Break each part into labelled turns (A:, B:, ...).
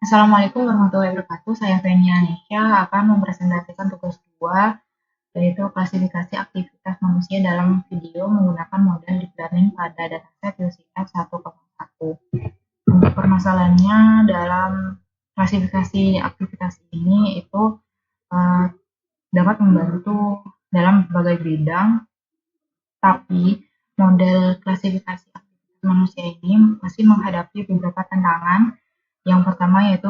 A: Assalamualaikum warahmatullahi wabarakatuh. Saya Fenia Nesya akan mempresentasikan tugas 2, yaitu klasifikasi aktivitas manusia dalam video menggunakan model deep learning pada dataset UCF 1,1. Untuk permasalahannya dalam klasifikasi aktivitas ini itu dapat membantu dalam berbagai bidang, tapi model klasifikasi aktivitas manusia ini masih menghadapi beberapa tantangan. Yang pertama yaitu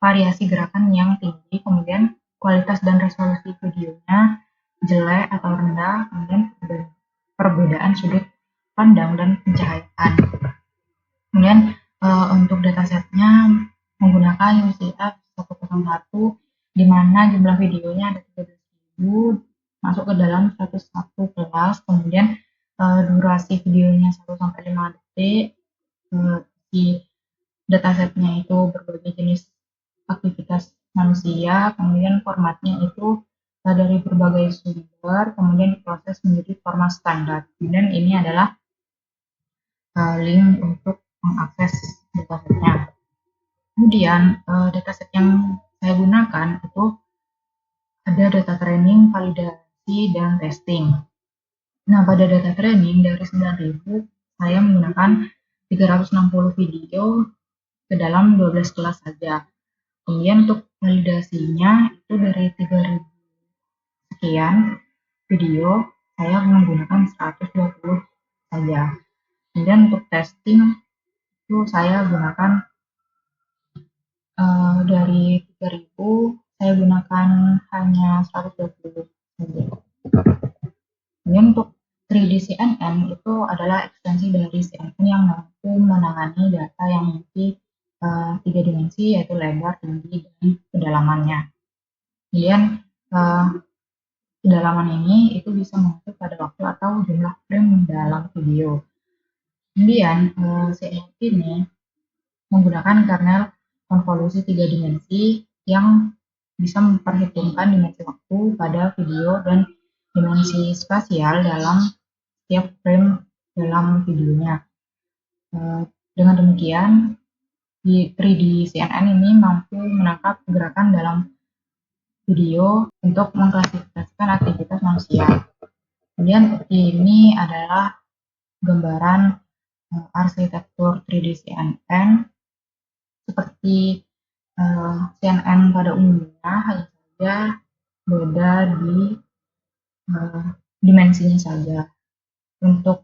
A: variasi gerakan yang tinggi, kemudian kualitas dan resolusi videonya jelek atau rendah, kemudian perbedaan sudut pandang dan pencahayaan. Kemudian untuk datasetnya menggunakan UCF 101 di mana jumlah videonya ada 13.000 masuk ke dalam 101 kelas, kemudian durasi videonya 1-5 detik, di datasetnya itu berbagai jenis aktivitas manusia, kemudian formatnya itu dari berbagai sumber, kemudian diproses menjadi format standar. Kemudian ini adalah link untuk mengakses datasetnya. Kemudian dataset yang saya gunakan itu ada data training, validasi, dan testing. Nah, pada data training dari 9.000 saya menggunakan 360 video ke dalam 12 kelas saja. Kemudian untuk validasinya itu dari 3.000 sekian video saya menggunakan 120 saja. Kemudian untuk testing itu saya gunakan dari 3.000 saya gunakan hanya 120 saja. Kemudian untuk 3D CNN itu adalah ekstensi dari CNN yang mampu menangani data yang memiliki 3 dimensi, yaitu lebar, tinggi, dan kedalamannya. Kemudian kedalaman ini itu bisa mengatur pada waktu atau jumlah frame dalam video. Kemudian CNN ini menggunakan kernel konvolusi 3 dimensi yang bisa memperhitungkan dimensi waktu pada video dan dimensi spasial dalam setiap frame dalam videonya. Dengan demikian, di 3D CNN ini mampu menangkap gerakan dalam video untuk mengklasifikasikan aktivitas manusia. Kemudian ini adalah gambaran arsitektur 3D CNN. Seperti CNN pada umumnya, hanya saja beda di dimensinya saja. Untuk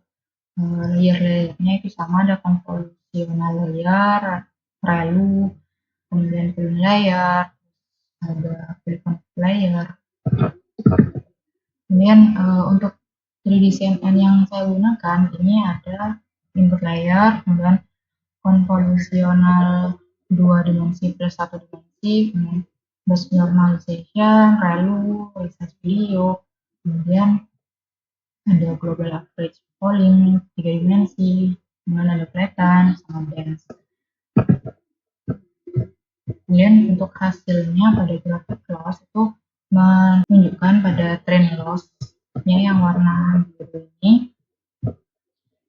A: layer-layernya itu sama, ada convolutional layer, ReLU, kemudian film layer, ada polygon layer. Kemudian untuk 3D CNN yang saya gunakan ini ada input layer, kemudian convolutional 2 dimensi plus 1 dimensi, kemudian base normalization, ReLU, resize video, kemudian ada global average polling 3 dimensi, kemudian ada flatten sama dense. Kemudian untuk hasilnya pada grafik loss itu menunjukkan pada trend loss-nya yang warna biru ini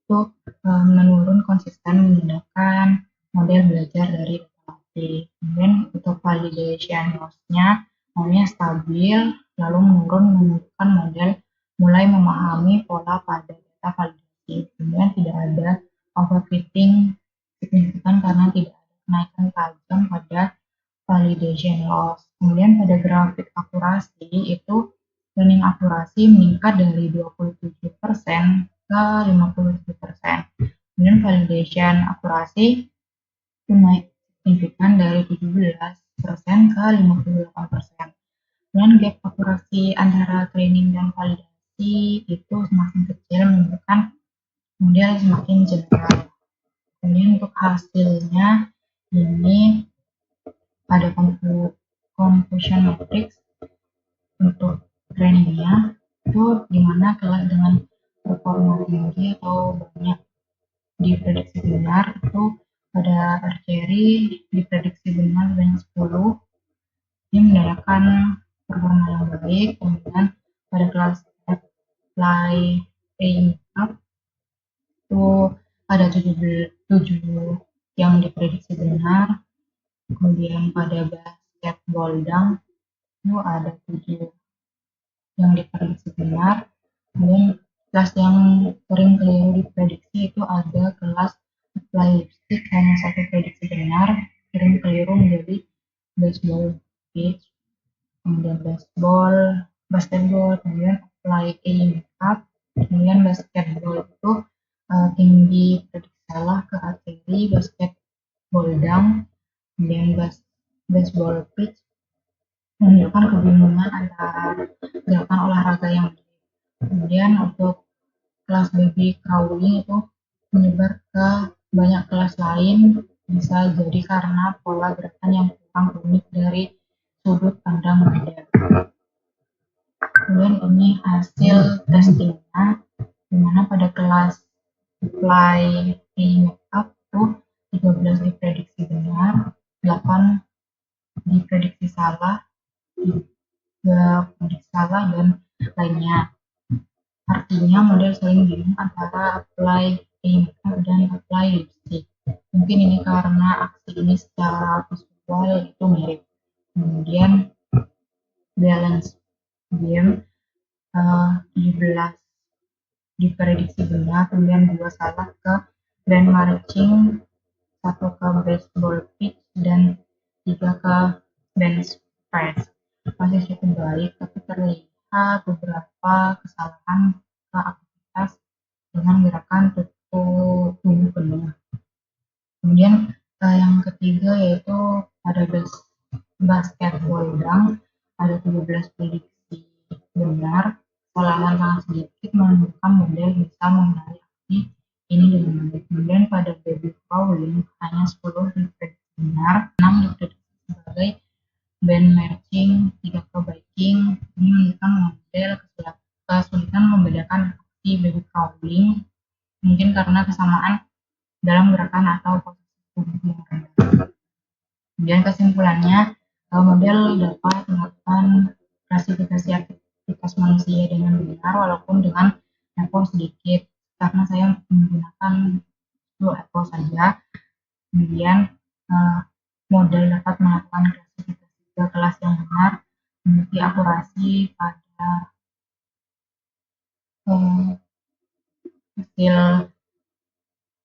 A: itu menurun konsisten menggunakan model belajar dari data latih. Kemudian untuk validation loss-nya maunya stabil lalu menurun menunjukkan model mulai memahami pola pada data validasi. Kemudian tidak ada overfitting signifikan karena tidak ada kenaikan tajam pada validation loss. Kemudian pada grafik akurasi itu learning akurasi meningkat dari 27% ke 57%. Kemudian validation akurasi itu naik signifikan dari 17% ke 58%. Kemudian gap akurasi antara training dan validasi itu semakin kecil menunjukkan model semakin general. Kemudian untuk hasilnya ini ada confusion matrix untuk trainingnya itu dimana kelas dengan performa tinggi atau banyak diprediksi benar itu pada archery diprediksi benar banyak 10, ini mendapatkan performa yang baik. Kemudian pada kelas fly paying up itu ada 7 yang diprediksi benar. Kemudian pada basketball dunk itu ada 7 yang diprediksi benar. Kemudian kelas yang sering keliru diprediksi itu ada kelas apply lipstick, hanya satu prediksi benar, sering keliru menjadi baseball pitch. Kemudian basketball, kemudian apply makeup, kemudian basketball itu tinggi prediksi salah ke arteri, basketball dunk, kemudian baseball pitch menunjukkan kebingungan antara gerakan olahraga yang kemudian untuk kelas baby crawling itu menyebar ke banyak kelas lain, bisa jadi karena pola gerakan yang kurang unik dari sudut pandang model. Kemudian ini hasil testingnya, dimana pada kelas apply makeup itu 13 diprediksi benar, 8 diprediksi salah, 3 prediksi salah, dan lainnya. Artinya model sering bingung antara apply makeup dan apply lipstick. Mungkin ini karena aksi ini secara visual itu mirip. Kemudian balance beam 17 diprediksi benar, kemudian 2 salah ke band marching, 1 ke baseball pitch, dan 3 ke bench press. Masih cukup baik, tapi terlihat beberapa kesalahan ke aktivitas dengan gerakan tubuh penuh. Kemudian yang ketiga yaitu ada basketball dunk, ada 17 prediksi benar, kesalahan sangat sedikit menunjukkan model bisa mengenali aksi ini dengan baik. Kemudian pada baby crawling hanya 10 diprediksi benar, 6 diprediksi sebagai band marching, 3 ke biking. Ini menunjukkan model kesulitan membedakan aksi baby crawling, mungkin karena kesamaan dalam gerakan atau posisi tubuh yang rendah. Kemudian kesimpulannya, model dapat melakukan klasifikasi aktivitas manusia dengan benar walaupun dengan echo sedikit, karena saya menggunakan 10 echo saja. Kemudian model dapat melakukan klasifikasi ke kelas yang benar, memiliki akurasi pada hasil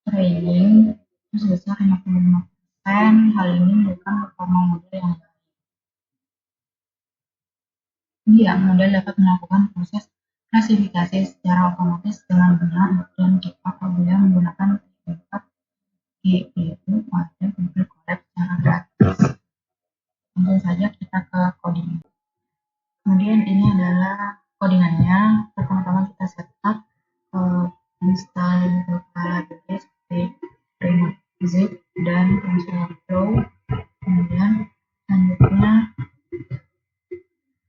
A: training itu sebesar 55%. Hal ini menunjukkan performa model yang baik. Iya, model dapat melakukan proses klasifikasi secara otomatis dengan benar dan cepat apabila menggunakan teknik yaitu pada Google Colab secara gratis. Langsung saja kita ke coding. Kemudian ini adalah codingannya. Pertama-tama kita setup install beberapa library seperti remote zip dan TensorFlow. Kemudian selanjutnya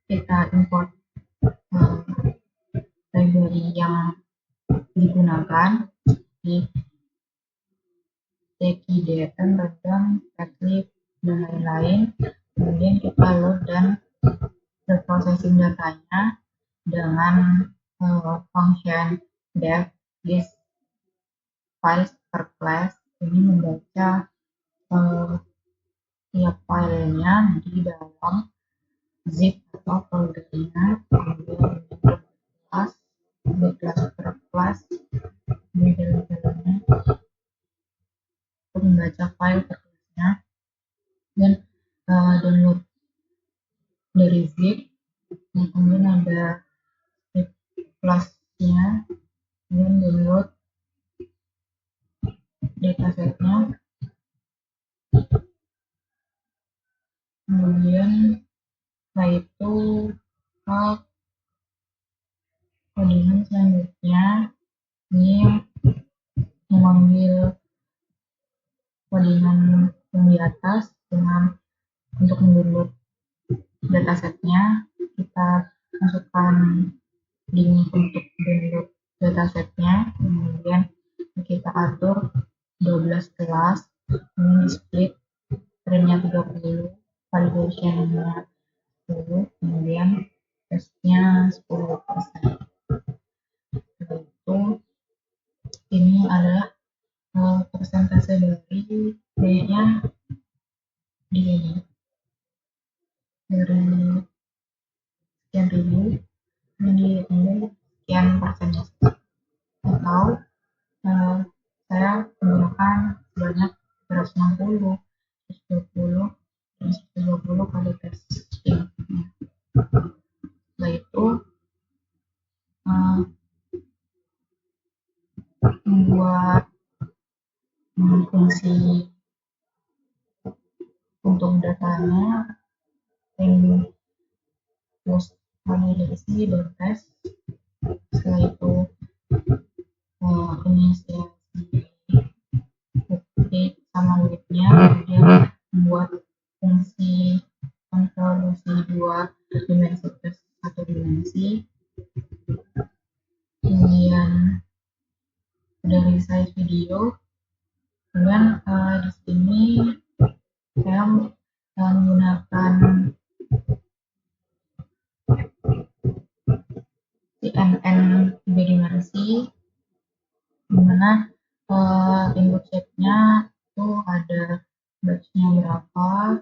A: kita import library yang digunakan di TKDM, Redang, Eclipse, dan lain-lain. Kemudian kita load dan processing datanya dengan function def list files per class. Ini membaca tiap filenya di dalam zip atau foldernya, kemudian kelas per kelas, kemudian untuk membaca file per kelasnya, dan download dari zip. Kemudian ada zip kelasnya, kemudian download datasetnya, kemudian setelah itu codingan selanjutnya ini mengambil codingan yang di atas dengan untuk mendownload datasetnya, kita masukkan link untuk download datasetnya, kemudian kita atur 12 kelas, ini split trimnya 30, validationnya 10, kemudian testnya 10%. Itu ini adalah persentase dari kayaknya di dari sekian ribu ini diambil sekian persennya, atau saya menggunakan sebanyak 160, 120, dan 120 kali testing. Setelah itu membuat fungsi untuk datanya yang terus validasi dan tes. Setelah itu inisiasi update sama weightnya, kemudian membuat fungsi konvolusi 2 dimensi plus 1 dimensi, kemudian dari size video. Kemudian di sini saya menggunakan CNN 3 dimensi, dimana input shape-nya itu ada batch-nya berapa,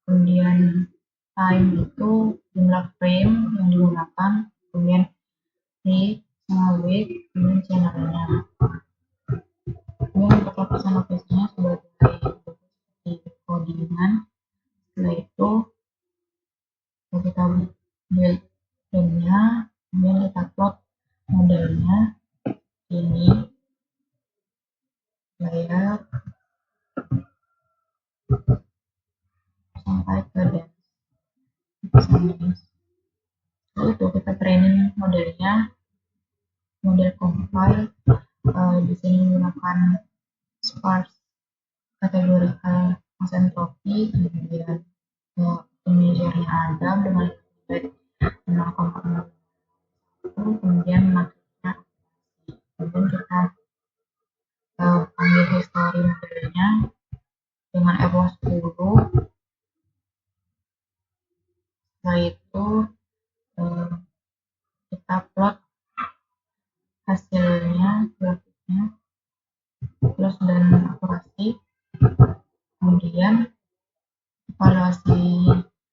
A: kemudian time itu jumlah frame yang digunakan, kemudian height sama weight, kemudian channel-nya. Kemudian untuk lapisan lapis-nya sebagai seperti codingan. Setelah itu kita build frame-nya, kemudian kita plot modelnya ini layer sampai ke dance. Lalu itu kita training modelnya, model compile. Di sini menggunakan sparse categorical mass entropy, kemudian measure-nya ada dengan 0,01, kemudian matrixnya aplikasi. Kemudian kita panggil history modelnya dengan epoch 10. Setelah itu kita plot hasilnya, grafiknya, plus dan akurasi. Kemudian evaluasi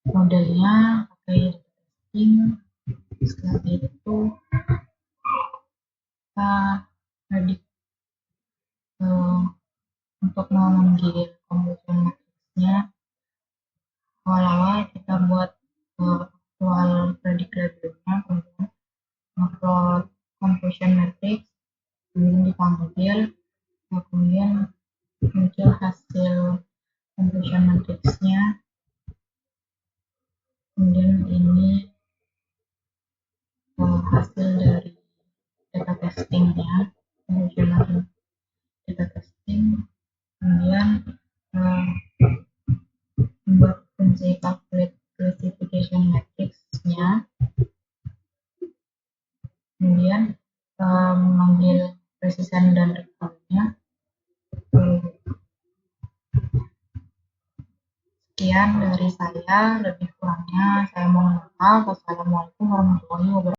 A: modelnya pakai testing. Setelah itu kita ready untuk memanggil convolution matrix-nya. Awal-awal kita buat actual predict label-nya, kemudian upload convolution matrix, kemudian dipanggil, kemudian muncul hasil convolution matrix-nya. Kemudian ini hasil dari data testingnya, convolution matrix data testing. Kemudian membuat fungsi calculate classification matrix-nya, kemudian memanggil precision dan recall-nya. Sekian dari saya, lebih kurangnya saya mohon maaf. Wassalamualaikum warahmatullahi wabarakatuh.